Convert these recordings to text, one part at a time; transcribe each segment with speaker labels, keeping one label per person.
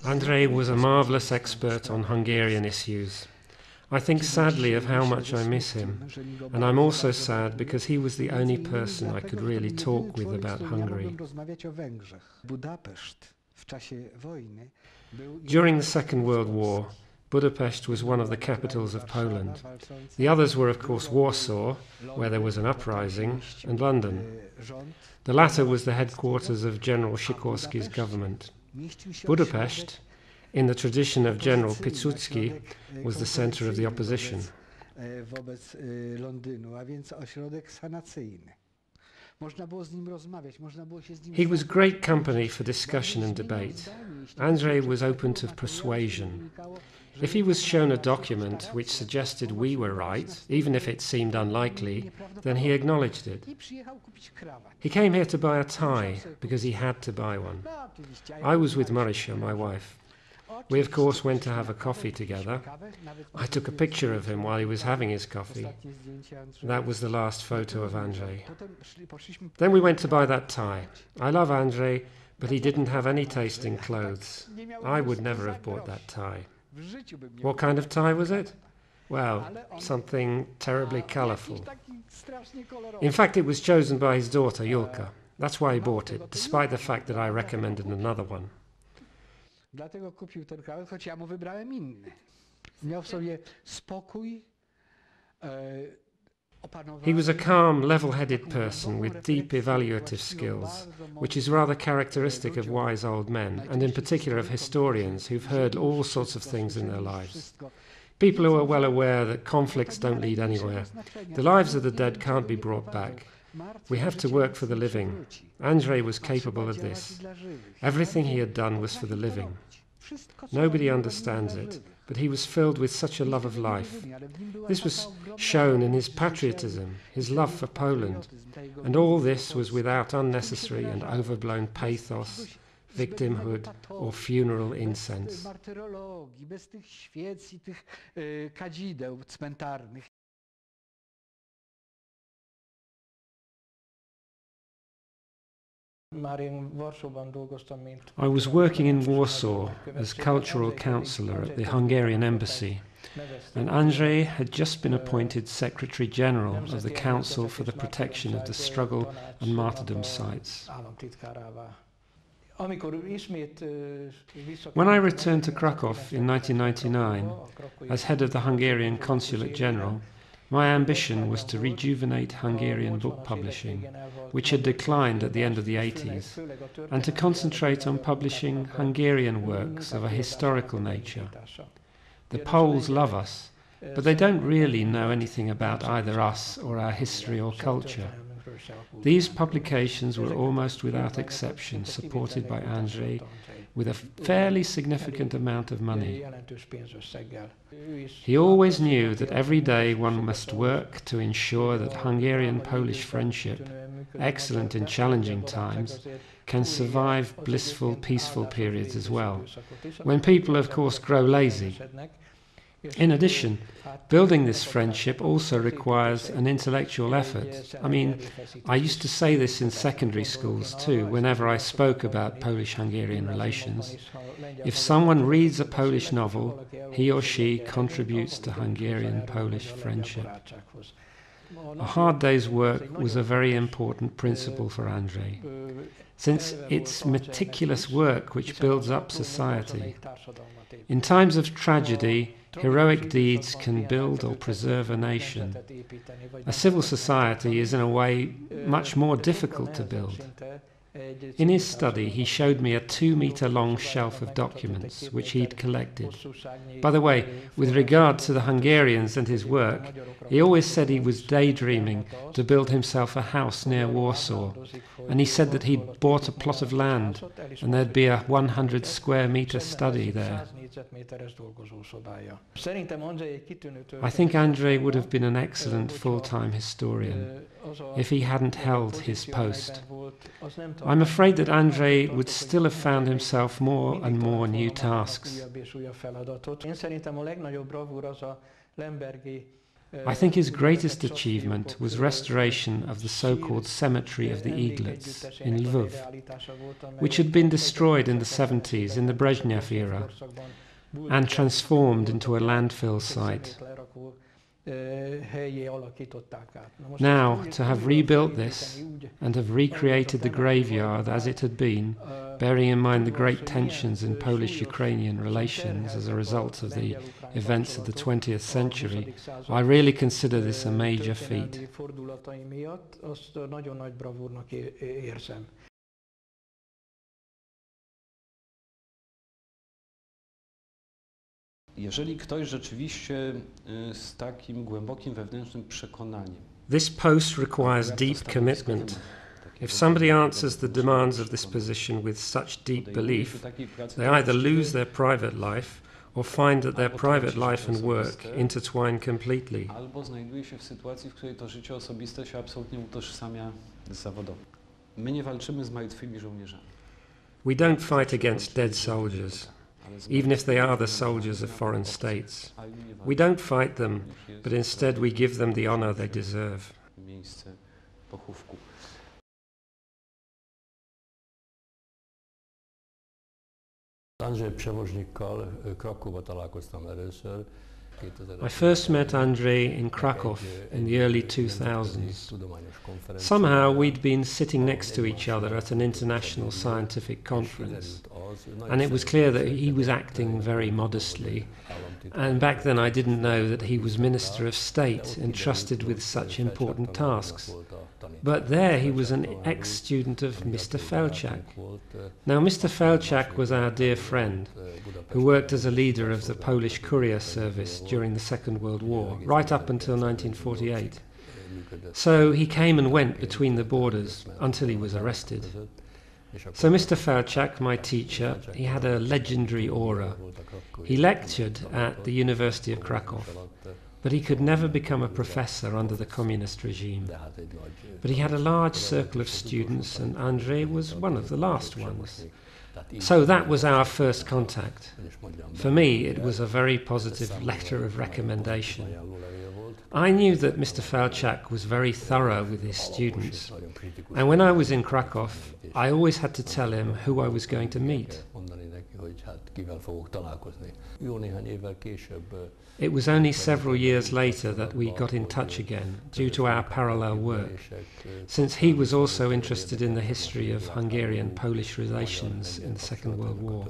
Speaker 1: Andrzej was a marvellous expert on Hungarian issues. I think sadly of how much I miss him, and I'm also sad because he was the only person I could really talk with about Hungary. During the Second World War, Budapest was one of the capitals of Poland. The others were, of course, Warsaw, where there was an uprising, and London. The latter was the headquarters of General Sikorski's government. Budapest, in the tradition of General Piłsudski, was the centre of the opposition. He was great company for discussion and debate. Andrzej was open to persuasion. If he was shown a document which suggested we were right, even if it seemed unlikely, then he acknowledged it. He came here to buy a tie because he had to buy one. I was with Marysia, my wife. We, of course, went to have a coffee together. I took a picture of him while he was having his coffee. That was the last photo of Andrzej. Then we went to buy that tie. I love Andrzej, but he didn't have any taste in clothes. I would never have bought that tie. What kind of tie was it? Well, something terribly colourful. In fact, it was chosen by his daughter, Julka. That's why he bought it, despite the fact that I recommended another one.
Speaker 2: Dlatego kupił ten kawałek, choć ja mu wybrałem inny. Miał w sobie spokój.
Speaker 1: He was a calm, level-headed person with deep evaluative skills, which is rather characteristic of wise old men, and in particular of historians who've heard all sorts of things in their lives. People who are well aware that conflicts don't lead anywhere. The lives of the dead can't be brought back. We have to work for the living. Andrzej was capable of this. Everything he had done was for the living. Nobody understands it, but he was filled with such a love of life. This was shown in his patriotism, his love for Poland, and all this was without unnecessary and overblown pathos, victimhood, or funeral incense. I was working in Warsaw as cultural councillor at the Hungarian embassy, and Andrzej had just been appointed Secretary General of the Council for the Protection of the Struggle and Martyrdom sites. When I returned to Krakow in 1999 as head of the Hungarian Consulate General, my ambition was to rejuvenate Hungarian book publishing, which had declined at the end of the 80s, and to concentrate on publishing Hungarian works of a historical nature. The Poles love us, but they don't really know anything about either us or our history or culture. These publications were almost without exception supported by Andrzej with a fairly significant amount of money. He always knew that every day one must work to ensure that Hungarian-Polish friendship, excellent in challenging times, can survive blissful, peaceful periods as well, when people, of course, grow lazy. In addition, building this friendship also requires an intellectual effort. I mean, I used to say this in secondary schools too, whenever I spoke about Polish-Hungarian relations. If someone reads a Polish novel, he or she contributes to Hungarian-Polish friendship. A hard day's work was a very important principle for Andrzej, since it's meticulous work which builds up society. In times of tragedy, heroic deeds can build or preserve a nation. A civil society is in a way much more difficult to build. In his study, he showed me a 2-meter-long shelf of documents which he'd collected. By the way, with regard to the Hungarians and his work, he always said he was daydreaming to build himself a house near Warsaw, and he said that he'd bought a plot of land and there'd be a 100-square-meter study there. I think Andrzej would have been an excellent full-time historian if he hadn't held his post. I'm afraid that Andrzej would still have found himself more and more new tasks. I think his greatest achievement was restoration of the so-called Cemetery of the Eaglets in Lviv, which had been destroyed in the 70s in the Brezhnev era and transformed into a landfill site. Now, to have rebuilt this and have recreated the graveyard as it had been, bearing in mind the great tensions in Polish-Ukrainian relations as a result of the events of the 20th century, I really consider this a major feat.
Speaker 3: Jeżeli ktoś rzeczywiście z takim głębokim wewnętrznym przekonaniem.
Speaker 1: This post requires deep commitment. If somebody answers the demands of this position with such deep belief, they either lose their private life or find that their private life and work intertwine completely.
Speaker 3: Albo znajduje się w sytuacji, w której to życie osobiste się absolutnie utożsamia z zawodowym. My nie walczymy z martwymi żołnierzami.
Speaker 1: We don't fight against dead soldiers, even if they are the soldiers of foreign states. We don't fight them, but instead we give them the honor they deserve.
Speaker 3: Miejsce pochówku.
Speaker 4: Andrzej Przewoźnikkal Krakóba találkoztam először.
Speaker 1: I first met Andrzej in Krakow in the early 2000s. Somehow we'd been sitting next to each other at an international scientific conference, and it was clear that he was acting very modestly, and back then I didn't know that he was Minister of State entrusted with such important tasks. But there he was an ex-student of Mr. Felczak. Now Mr. Felczak was our dear friend, who worked as a leader of the Polish courier service during the Second World War, right up until 1948. So he came and went between the borders until he was arrested. So Mr. Felczak, my teacher, he had a legendary aura. He lectured at the University of Krakow, but he could never become a professor under the communist regime. But he had a large circle of students, and Andrzej was one of the last ones. So that was our first contact. For me, it was a very positive letter of recommendation. I knew that Mr. Felczak was very thorough with his students, and when I was in Krakow, I always had to tell him who I was going to meet. It was only several years later that we got in touch again, due to our parallel work, since he was also interested in the history of Hungarian-Polish relations in the Second World War.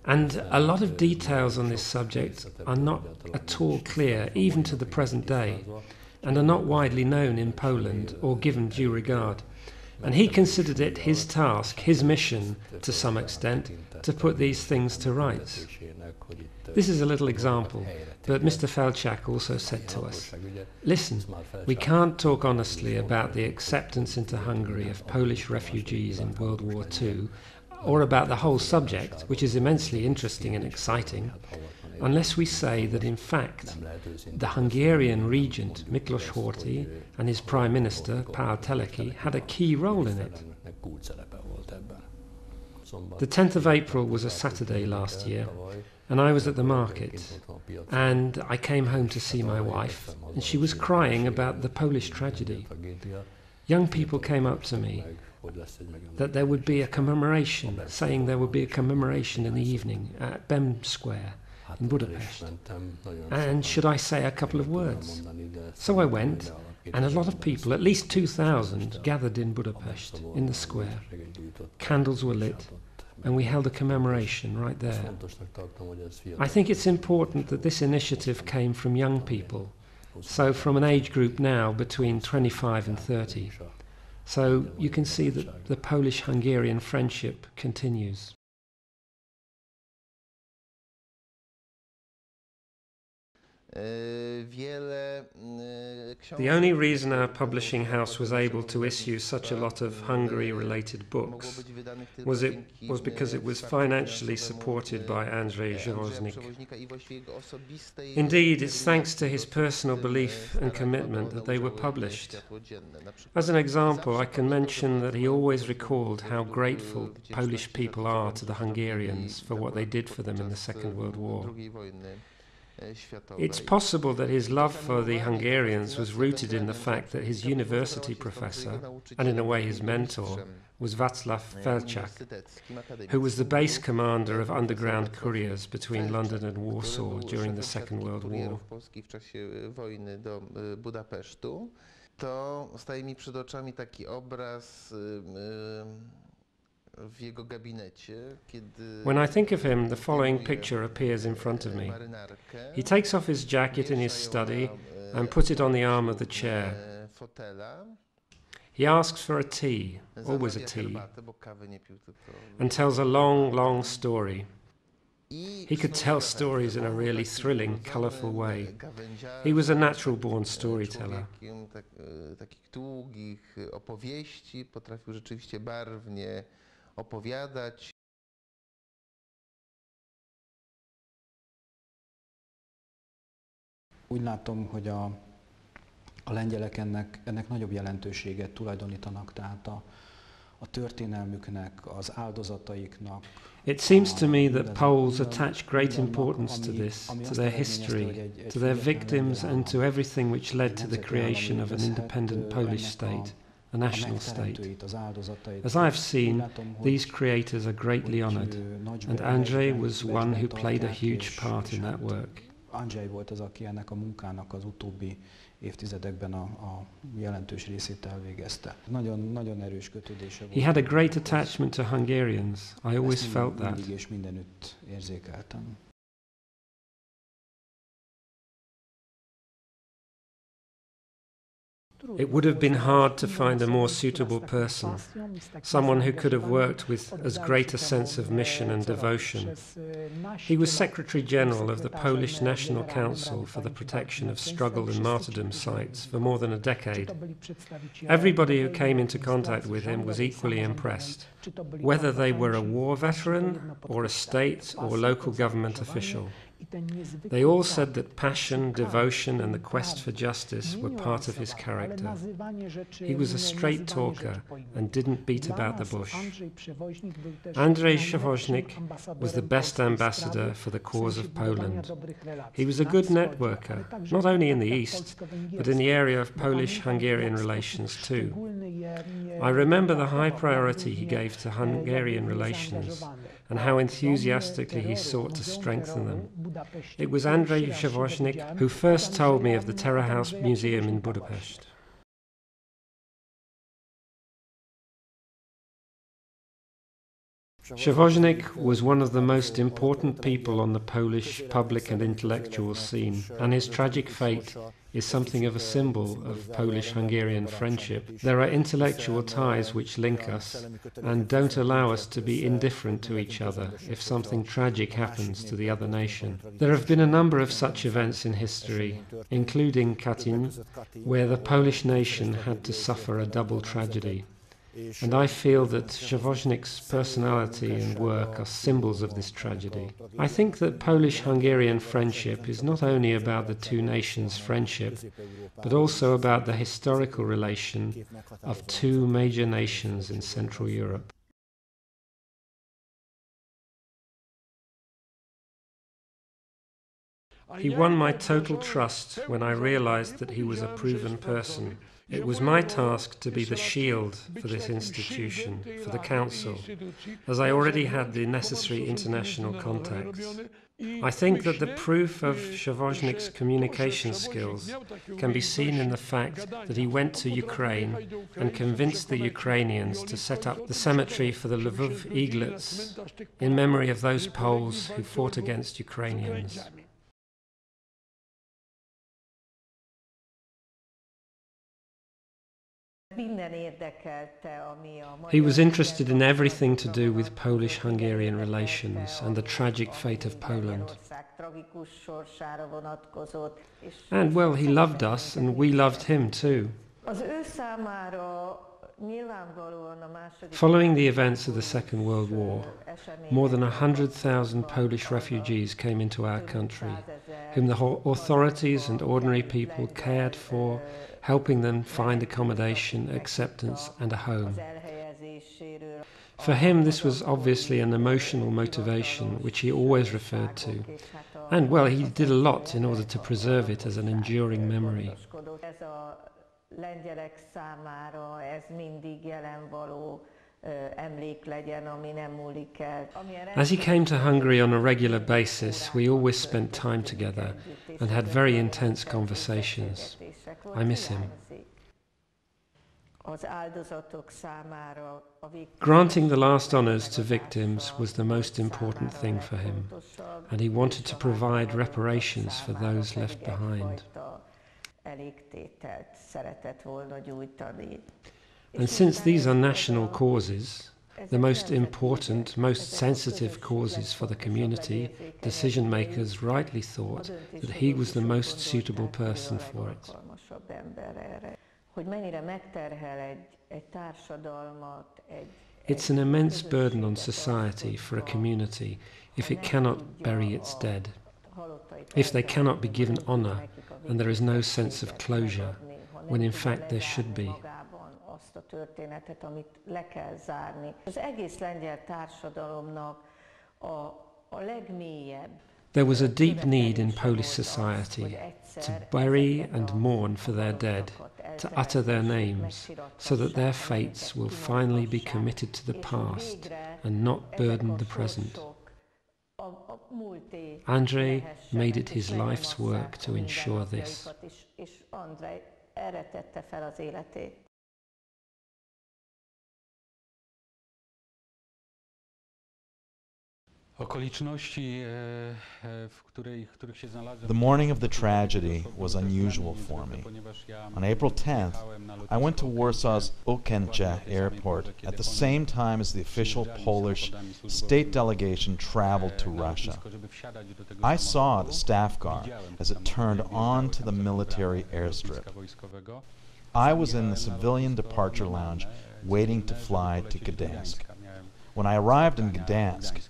Speaker 1: And a lot of details on this subject are not at all clear, even to the present day, and are not widely known in Poland or given due regard. And he considered it his task, his mission, to some extent, to put these things to rights. This is a little example, but Mr. Felczak also said to us, "Listen, we can't talk honestly about the acceptance into Hungary of Polish refugees in World War II, or about the whole subject, which is immensely interesting and exciting, unless we say that in fact the Hungarian regent Miklós Horthy and his Prime Minister Pál Teleki had a key role in it." The 10th of April was a Saturday last year, and I was at the market, and I came home to see my wife, and she was crying about the Polish tragedy. Young people came up to me that there would be a commemoration, saying there would be a commemoration in the evening at Bem Square in Budapest. And should I say a couple of words? So I went, and a lot of people, at least 2,000, gathered in Budapest, in the square. Candles were lit, and we held a commemoration right there. I think it's important that this initiative came from young people, so from an age group now between 25 and 30. So you can see that the Polish-Hungarian friendship continues. The only reason our publishing house was able to issue such a lot of Hungary-related books was because it was financially supported by Andrzej Przewoźnik. Indeed, it's thanks to his personal belief and commitment that they were published. As an example, I can mention that he always recalled how grateful Polish people are to the Hungarians for what they did for them in the Second World War. It's possible that his love for the Hungarians was rooted in the fact that his university professor, and in a way his mentor, was Władysław Bartoszewski, who was the base commander of underground couriers between London and Warsaw during the Second World War.
Speaker 5: To staje mi przed oczami taki obraz w jego gabinecie, kiedy
Speaker 1: When I think of him, the following picture appears in front of me. He takes off his jacket in his study and puts it on the arm of the chair. He asks for a tea, always a tea, and tells a long, long story. He could tell stories in a really thrilling, colourful way. He was a natural-born storyteller.
Speaker 5: Takich długich opowieści potrafił rzeczywiście barwnie opowiadać.
Speaker 2: Úgy látom, hogy a lengyelek ennek nagyobb jelentőséget tulajdonítanak, tehát a történelmüknek, az áldozataiknak.
Speaker 1: It seems to me that Poles attach great importance to this, to their history, to their victims and to everything which led to the creation of an independent Polish state, a national state. As I have seen, these creators are greatly honoured, and Andrzej was one who played a huge part in that work.
Speaker 2: Andrzej volt az, aki ennek a munkának az utóbbi évtizedekben a jelentős részét elvégezte. Nagyon erős kötődése volt.
Speaker 1: He had a great attachment to Hungarians. I always felt that.
Speaker 2: Mindig és mindenütt érzékeltem.
Speaker 1: It would have been hard to find a more suitable person, someone who could have worked with as great a sense of mission and devotion. He was Secretary General of the Polish National Council for the Protection of Struggle and Martyrdom sites for more than a decade. Everybody who came into contact with him was equally impressed, whether they were a war veteran or a state or local government official. They all said that passion, devotion and the quest for justice were part of his character. He was a straight talker and didn't beat about the bush. Andrzej Przewoźnik was the best ambassador for the cause of Poland. He was a good networker, not only in the East, but in the area of Polish-Hungarian relations too. I remember the high priority he gave to Hungarian relations and how enthusiastically he sought to strengthen them. It was Andrzej Przewoźnik who first told me of the Terror House Museum in Budapest. Przewoźnik was one of the most important people on the Polish public and intellectual scene, and his tragic fate is something of a symbol of Polish-Hungarian friendship. There are intellectual ties which link us and don't allow us to be indifferent to each other if something tragic happens to the other nation. There have been a number of such events in history, including Katyń, where the Polish nation had to suffer a double tragedy. And I feel that Przewoźnik's personality and work are symbols of this tragedy. I think that Polish-Hungarian friendship is not only about the two nations' friendship, but also about the historical relation of two major nations in Central Europe. He won my total trust when I realized that he was a proven person. It was my task to be the shield for this institution, for the Council, as I already had the necessary international contacts. I think that the proof of Przewoźnik's communication skills can be seen in the fact that he went to Ukraine and convinced the Ukrainians to set up the cemetery for the Lvov eaglets in memory of those Poles who fought against Ukrainians. He was interested in everything to do with Polish-Hungarian relations and the tragic fate of Poland. And, well, he loved us and we loved him too. Following the events of the Second World War, more than 100,000 Polish refugees came into our country, whom the authorities and ordinary people cared for, helping them find accommodation, acceptance and a home. For him this was obviously an emotional motivation which he always referred to, And, well, he did a lot in order to preserve it as an enduring memory. As he came to Hungary on a regular basis, we always spent time together and had very intense conversations. I miss him. Granting the last honours to victims was the most important thing for him, and he wanted to provide reparations for those left behind. And since these are national causes, the most important, most sensitive causes for the community, decision makers rightly thought that he was the most suitable person for it. It's an immense burden on society for a community if it cannot bury its dead, if they cannot be given honour and there is no sense of closure, when in fact there should be. There was a deep need in Polish society to bury and mourn for their dead, to utter their names, so that their fates will finally be committed to the past and not burden the present. Andrzej made it his life's work to ensure this.
Speaker 6: The morning of the tragedy was unusual for me. On April 10th, I went to Warsaw's Okęcie airport at the same time as the official Polish state delegation traveled to Russia. I saw the staff car as it turned onto the military airstrip. I was in the civilian departure lounge waiting to fly to Gdansk. When I arrived in Gdansk,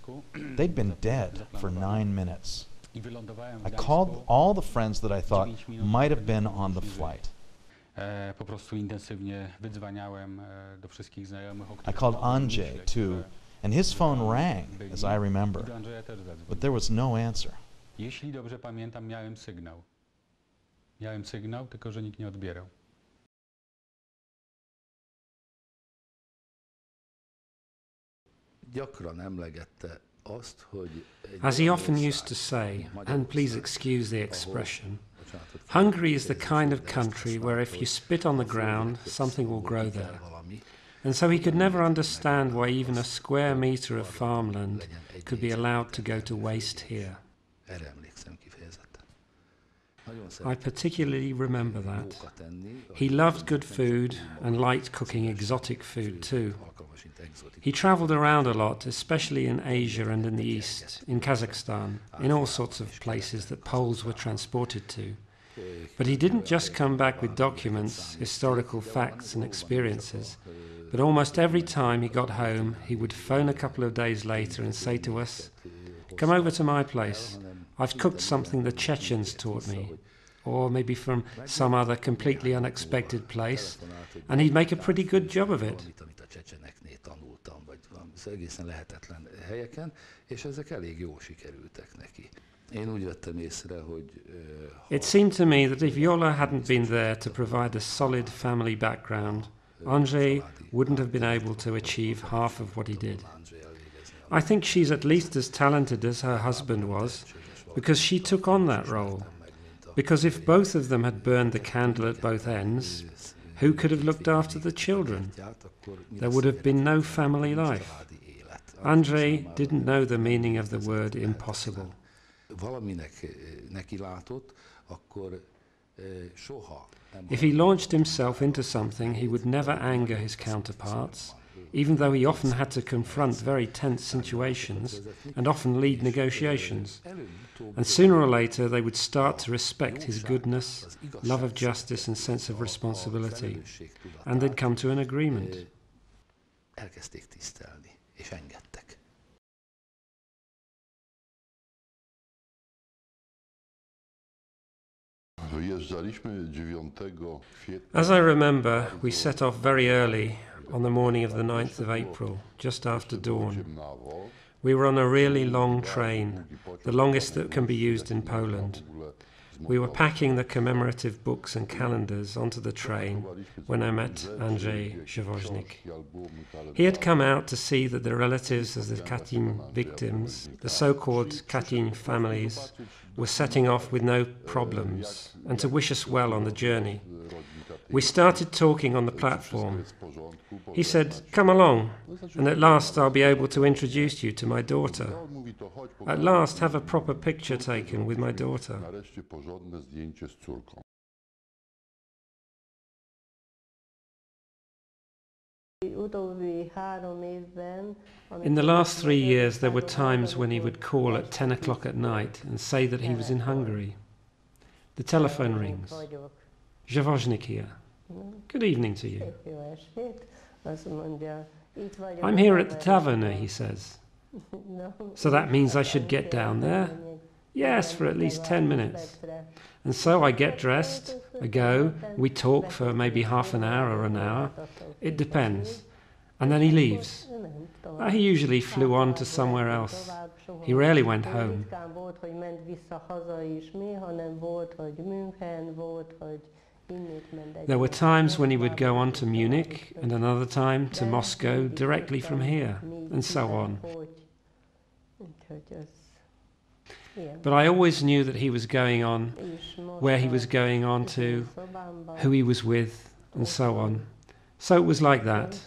Speaker 6: they'd been dead for 9 minutes. I called all the friends that I thought might have been on the flight. I called Andrzej too, and his phone rang, as I remember, but there was no answer.
Speaker 1: As he often used to say, and please excuse the expression, Hungary is the kind of country where if you spit on the ground, something will grow there. And so he could never understand why even a square metre of farmland could be allowed to go to waste here. I particularly remember that. He loved good food and liked cooking exotic food too. He travelled around a lot, especially in Asia and in the East, in Kazakhstan, in all sorts of places that Poles were transported to. But he didn't just come back with documents, historical facts and experiences, but almost every time he got home, he would phone a couple of days later and say to us, "Come over to my place. I've cooked something the Chechens taught me," or maybe from some other completely unexpected place, and he'd make a pretty good job of it. It seemed to me that if Jola hadn't been there to provide a solid family background, Andrzej wouldn't have been able to achieve half of what he did. I think she's at least as talented as her husband was, because she took on that role. Because if both of them had burned the candle at both ends, who could have looked after the children? There would have been no family life. Andrzej didn't know the meaning of the word impossible. If he launched himself into something, he would never anger his counterparts, even though he often had to confront very tense situations and often lead negotiations. And sooner or later they would start to respect his goodness, love of justice and sense of responsibility, and they'd come to an agreement. As I remember, we set off very early on the morning of the 9th of April, just after dawn. We were on a really long train, the longest that can be used in Poland. We were packing the commemorative books and calendars onto the train when I met Andrzej Przewoźnik. He had come out to see that the relatives of the Katyń victims, the so-called Katyń families, were setting off with no problems and to wish us well on the journey. We started talking on the platform. He said, "Come along, and at last I'll be able to introduce you to my daughter. At last have a proper picture taken with my daughter." In the last 3 years there were times when he would call at 10 o'clock at night and say that he was in Hungary. The telephone rings. Przewoźnik here. Good evening to you. I'm here at the taverna, he says. So that means I should get down there? Yes, for at least 10 minutes. And so I get dressed, I go, we talk for maybe half an hour or an hour. It depends. And then he leaves. He usually flew on to somewhere else. He rarely went home. There were times when he would go on to Munich and another time to Moscow directly from here, and so on. But I always knew that he was going on, where he was going on to, who he was with, and so on. So it was like that.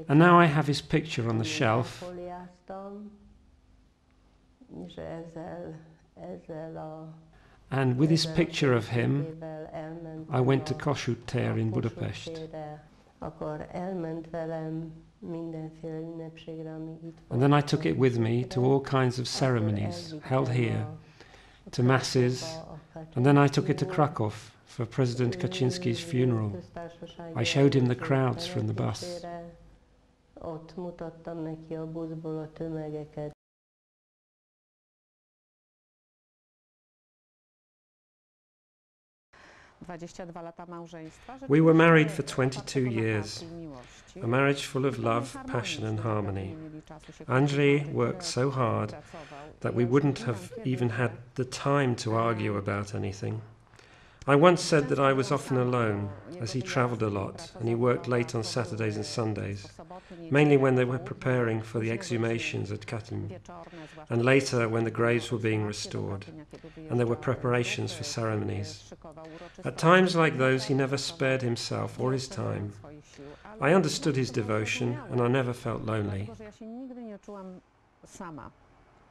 Speaker 1: And now I have his picture on the shelf. And with his picture of him, I went to Kossuth tér in Budapest. And then I took it with me to all kinds of ceremonies held here, to masses, and then I took it to Krakow for President Kaczynski's funeral. I showed him the crowds from the bus. We were married for 22 years, a marriage full of love, passion and harmony. Andrzej worked so hard that we wouldn't have even had the time to argue about anything. I once said that I was often alone, as he travelled a lot and he worked late on Saturdays and Sundays, mainly when they were preparing for the exhumations at Katyń, and later when the graves were being restored, and there were preparations for ceremonies. At times like those he never spared himself or his time. I understood his devotion and I never felt lonely.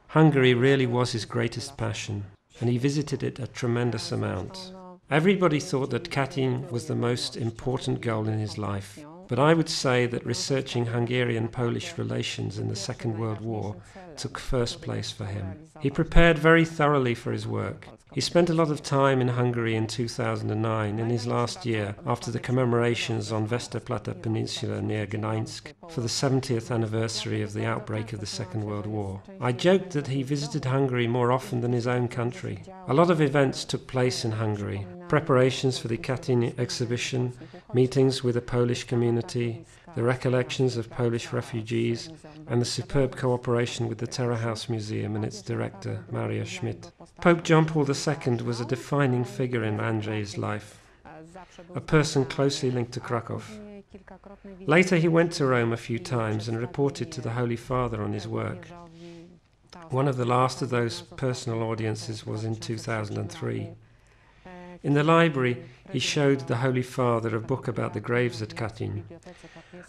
Speaker 1: Hungary really was his greatest passion, and he visited it a tremendous amount. Everybody thought that Katyń was the most important goal in his life, but I would say that researching Hungarian-Polish relations in the Second World War took first place for him. He prepared very thoroughly for his work. He spent a lot of time in Hungary in 2009, in his last year, after the commemorations on Westerplatte Peninsula near Gdańsk for the 70th anniversary of the outbreak of the Second World War. I joked that he visited Hungary more often than his own country. A lot of events took place in Hungary. Preparations for the Katyń exhibition, meetings with the Polish community, the recollections of Polish refugees, and the superb cooperation with the Terror House Museum and its director, Mária Schmidt. Pope John Paul II was a defining figure in Andrzej's life, a person closely linked to Krakow. Later he went to Rome a few times and reported to the Holy Father on his work. One of the last of those personal audiences was in 2003. In the library, he showed the Holy Father a book about the graves at Katyń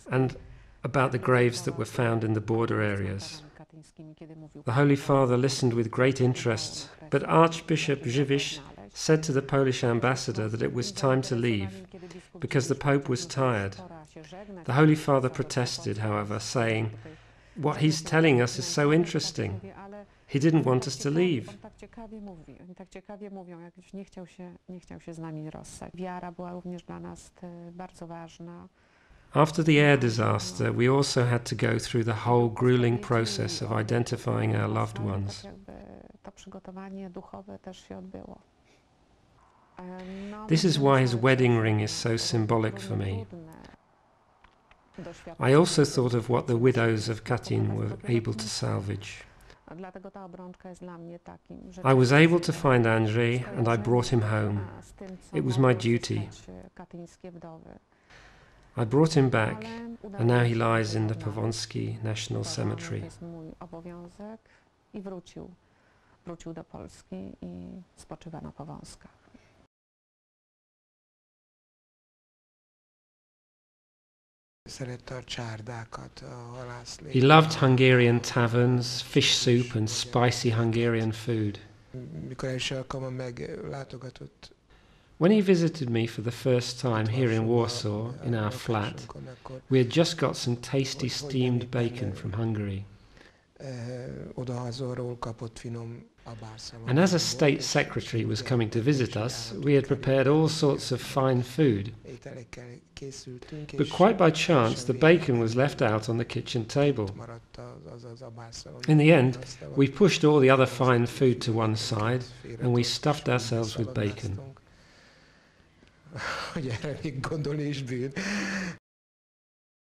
Speaker 1: and about the graves that were found in the border areas. The Holy Father listened with great interest, but Archbishop Żywisz said to the Polish ambassador that it was time to leave, because the Pope was tired. The Holy Father protested, however, saying, "What he's telling us is so interesting. He didn't want us to leave." After the air disaster, we also had to go through the whole grueling process of identifying our loved ones. This is why his wedding ring is so symbolic for me. I also thought of what the widows of Katyń were able to salvage. I was able to find Andrzej and I brought him home. It was my duty. I brought him back and now he lies in the Powązki National Cemetery.
Speaker 7: Wrócił do Polski i spoczywa na Powązkach.
Speaker 1: He loved Hungarian taverns, fish soup and spicy Hungarian food. When he visited me for the first time here in Warsaw, in our flat, we had just got some tasty steamed bacon from Hungary. And as a state secretary was coming to visit us, we had prepared all sorts of fine food. But quite by chance, the bacon was left out on the kitchen table. In the end, we pushed all the other fine food to one side and we stuffed ourselves with bacon.